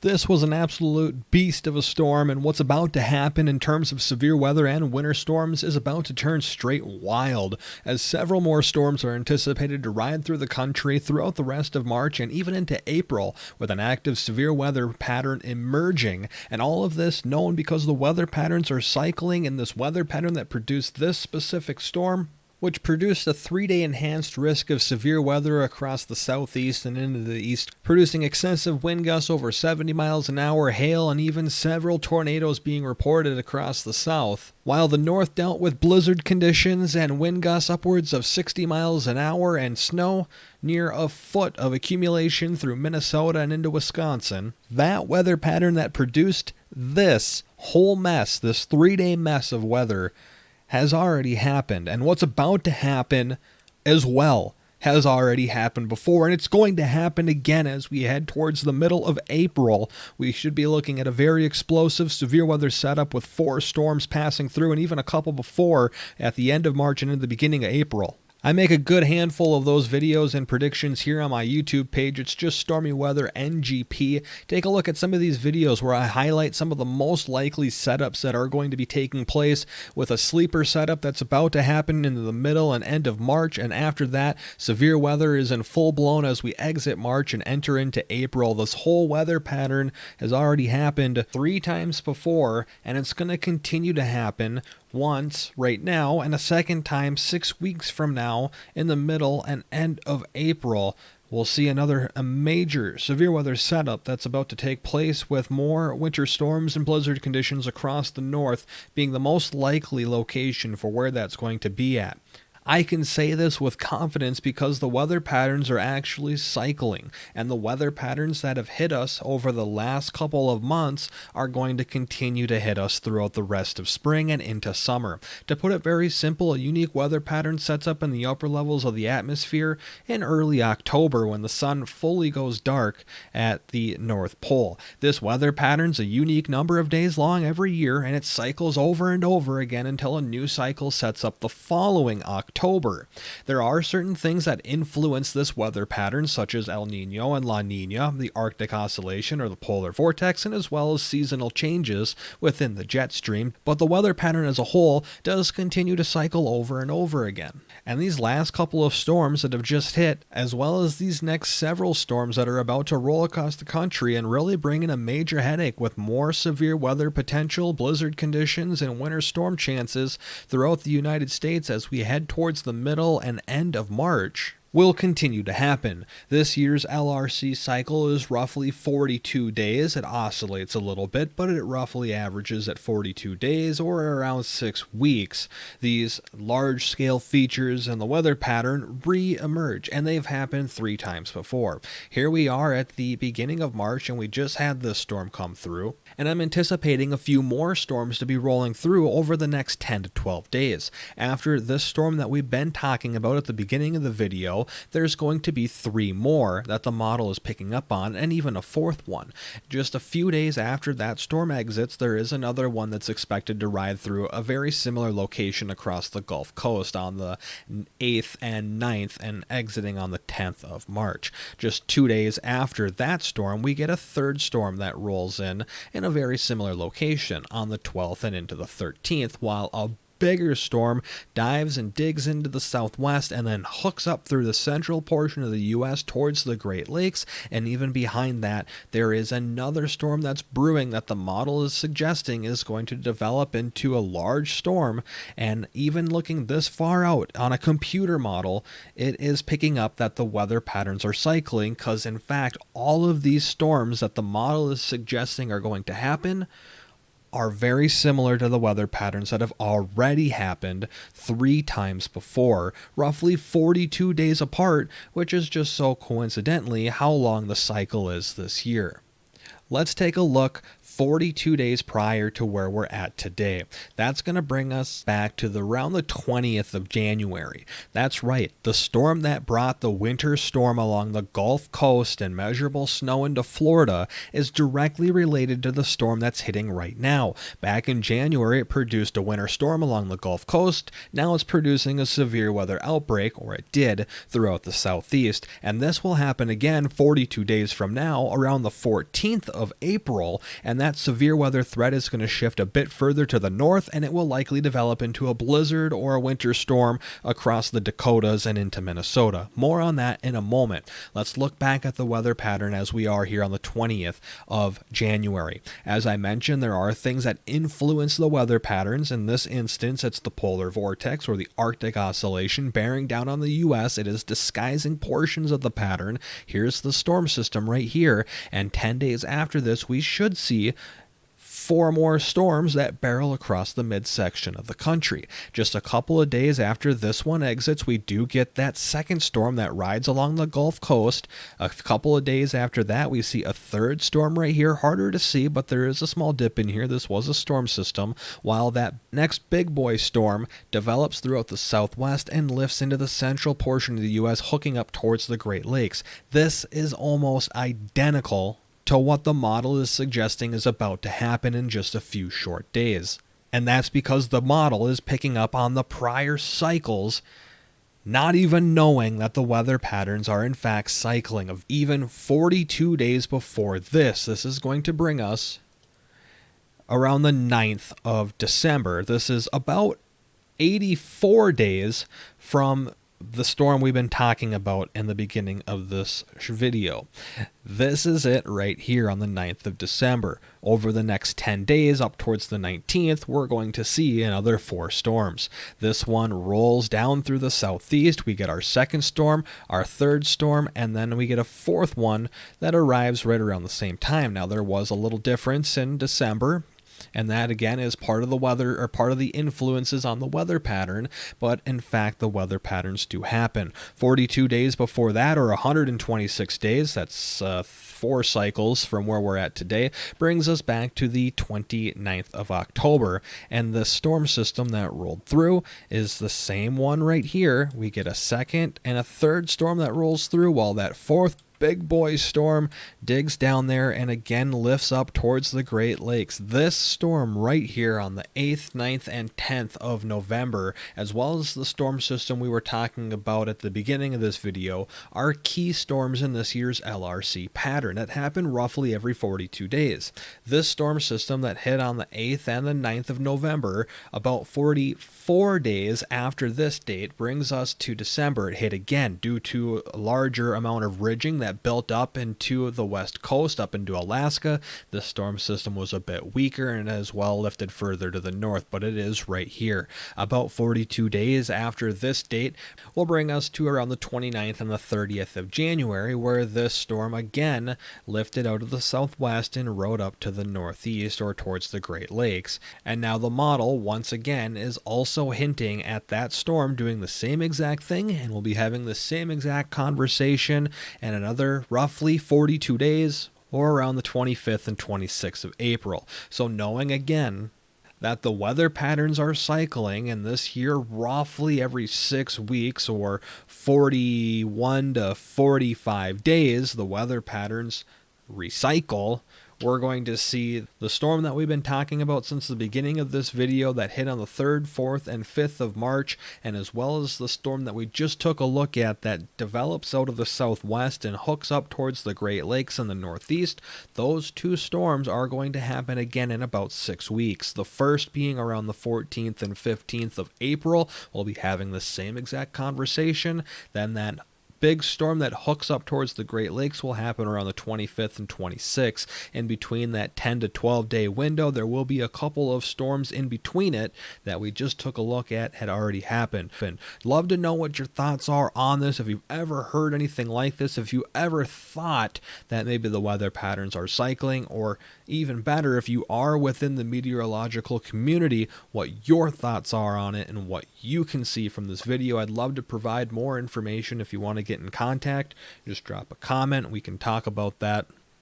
This was an absolute beast of a storm, and what's about to happen in terms of severe weather and winter storms is about to turn straight wild, as several more storms are anticipated to ride through the country throughout the rest of March and even into April, with an active severe weather pattern emerging, and all of this known because the weather patterns are cycling in this weather pattern that produced this specific storm, which produced a 3-day enhanced risk of severe weather across the southeast and into the east, producing excessive wind gusts over 70 miles an hour, hail, and even several tornadoes being reported across the south, while the north dealt with blizzard conditions and wind gusts upwards of 60 miles an hour and snow near a foot of accumulation through Minnesota and into Wisconsin. That weather pattern that produced this whole mess, this 3-day mess of weather, has already happened, and what's about to happen as well has already happened before, and it's going to happen again as we head towards the middle of April. We should be looking at a very explosive severe weather setup with 4 storms passing through, and even a couple before at the end of March and in the beginning of April. I make a good handful of those videos and predictions here on my YouTube page. It's just Stormy Weather NGP. Take a look at some of these videos where I highlight some of the most likely setups that are going to be taking place, with a sleeper setup that's about to happen in the middle and end of March, and after that, severe weather is in full blown as we exit March and enter into April. This whole weather pattern has already happened 3 times before, and it's going to continue to happen once right now, and a second time 6 weeks from now in the middle and end of April. We'll see another major severe weather setup that's about to take place, with more winter storms and blizzard conditions across the north being the most likely location for where that's going to be at. I can say this with confidence because the weather patterns are actually cycling, and the weather patterns that have hit us over the last couple of months are going to continue to hit us throughout the rest of spring and into summer. To put it very simple, a unique weather pattern sets up in the upper levels of the atmosphere in early October when the sun fully goes dark at the North Pole. This weather pattern's a unique number of days long every year, and it cycles over and over again until a new cycle sets up the following October. There are certain things that influence this weather pattern, such as El Nino and La Nina, the Arctic oscillation or the Polar Vortex, and as well as seasonal changes within the jet stream, but the weather pattern as a whole does continue to cycle over and over again. And these last couple of storms that have just hit, as well as these next several storms that are about to roll across the country and really bring in a major headache with more severe weather potential, blizzard conditions, and winter storm chances throughout the United States as we head towards the middle and end of March, will continue to happen. This year's LRC cycle is roughly 42 days. It oscillates a little bit, but it roughly averages at 42 days or around 6 weeks. These large-scale features in the weather pattern re-emerge, and they've happened 3 times before. Here we are at the beginning of March, and we just had this storm come through, and I'm anticipating a few more storms to be rolling through over the next 10 to 12 days. After this storm that we've been talking about at the beginning of the video, there's going to be 3 more that the model is picking up on, and even a 4th one. Just a few days after that storm exits, there is another one that's expected to ride through a very similar location across the Gulf Coast on the 8th and 9th and exiting on the 10th of March. Just 2 days after that storm, we get a 3rd storm that rolls in a very similar location on the 12th and into the 13th, while a bigger storm dives and digs into the southwest and then hooks up through the central portion of the U.S. towards the Great Lakes, and even behind that there is another storm that's brewing that the model is suggesting is going to develop into a large storm. And even looking this far out on a computer model, it is picking up that the weather patterns are cycling, because in fact all of these storms that the model is suggesting are going to happen are very similar to the weather patterns that have already happened 3 times before, roughly 42 days apart, which is just so coincidentally how long the cycle is this year. Let's take a look 42 days prior to where we're at today. That's going to bring us back to around the 20th of January. That's right, the storm that brought the winter storm along the Gulf Coast and measurable snow into Florida is directly related to the storm that's hitting right now. Back in January, it produced a winter storm along the Gulf Coast. Now it's producing a severe weather outbreak, or it did, throughout the southeast. And this will happen again 42 days from now, around the 14th of April, and that severe weather threat is going to shift a bit further to the north, and it will likely develop into a blizzard or a winter storm across the Dakotas and into Minnesota. More on that in a moment. Let's look back at the weather pattern as we are here on the 20th of January. As I mentioned, there are things that influence the weather patterns. In this instance, it's the polar vortex or the Arctic oscillation bearing down on the U.S. It is disguising portions of the pattern. Here's the storm system right here, and 10 days after this, we should see 4 more storms that barrel across the midsection of the country. Just a couple of days after this one exits, we do get that second storm that rides along the Gulf Coast. A couple of days after that, we see a third storm right here. Harder to see, but there is a small dip in here. This was a storm system, while that next big boy storm develops throughout the southwest and lifts into the central portion of the U.S., hooking up towards the Great Lakes. This is almost identical to what the model is suggesting is about to happen in just a few short days. And that's because the model is picking up on the prior cycles, not even knowing that the weather patterns are in fact cycling of even 42 days before this. This is going to bring us around the 9th of December. This is about 84 days from the storm we've been talking about in the beginning of this video. This is it right here on the 9th of December. Over the next 10 days up towards the 19th, we're going to see another 4 storms. This one rolls down through the southeast. We get our second storm, our third storm, and then we get a fourth one that arrives right around the same time. Now, there was a little difference in December, and that again is part of the weather, or part of the influences on the weather pattern, but in fact the weather patterns do happen. 42 days before that, or 126 days, that's 4 cycles from where we're at today, brings us back to the 29th of October, and the storm system that rolled through is the same one right here. We get a second and a third storm that rolls through, while that fourth big boy storm digs down there and again lifts up towards the Great Lakes. This storm right here on the 8th, 9th, and 10th of November, as well as the storm system we were talking about at the beginning of this video, are key storms in this year's LRC pattern that happen roughly every 42 days. This storm system that hit on the 8th and the 9th of November, about 44 days after this date, brings us to December. It hit again due to a larger amount of ridging that built up into the west coast, up into Alaska. The storm system was a bit weaker and as well lifted further to the north, but it is right here. About 42 days after this date will bring us to around the 29th and the 30th of January, where this storm again lifted out of the southwest and rode up to the northeast or towards the Great Lakes. And now the model once again is also hinting at that storm doing the same exact thing, and we'll be having the same exact conversation and another roughly 42 days, or around the 25th and 26th of April. So knowing again that the weather patterns are cycling, and this year roughly every 6 weeks or 41 to 45 days, the weather patterns recycle, we're going to see the storm that we've been talking about since the beginning of this video that hit on the 3rd, 4th, and 5th of March, and as well as the storm that we just took a look at that develops out of the southwest and hooks up towards the Great Lakes in the northeast. Those 2 storms are going to happen again in about 6 weeks. The first being around the 14th and 15th of April. We'll be having the same exact conversation. Then that big storm that hooks up towards the Great Lakes will happen around the 25th and 26th. In between that 10 to 12 day window, there will be a couple of storms in between it that we just took a look at had already happened. And love to know what your thoughts are on this. If you've ever heard anything like this, if you ever thought that maybe the weather patterns are cycling, or even better, if you are within the meteorological community, what your thoughts are on it and what you can see from this video. I'd love to provide more information. If you want to get in contact, just drop a comment. We can talk about that.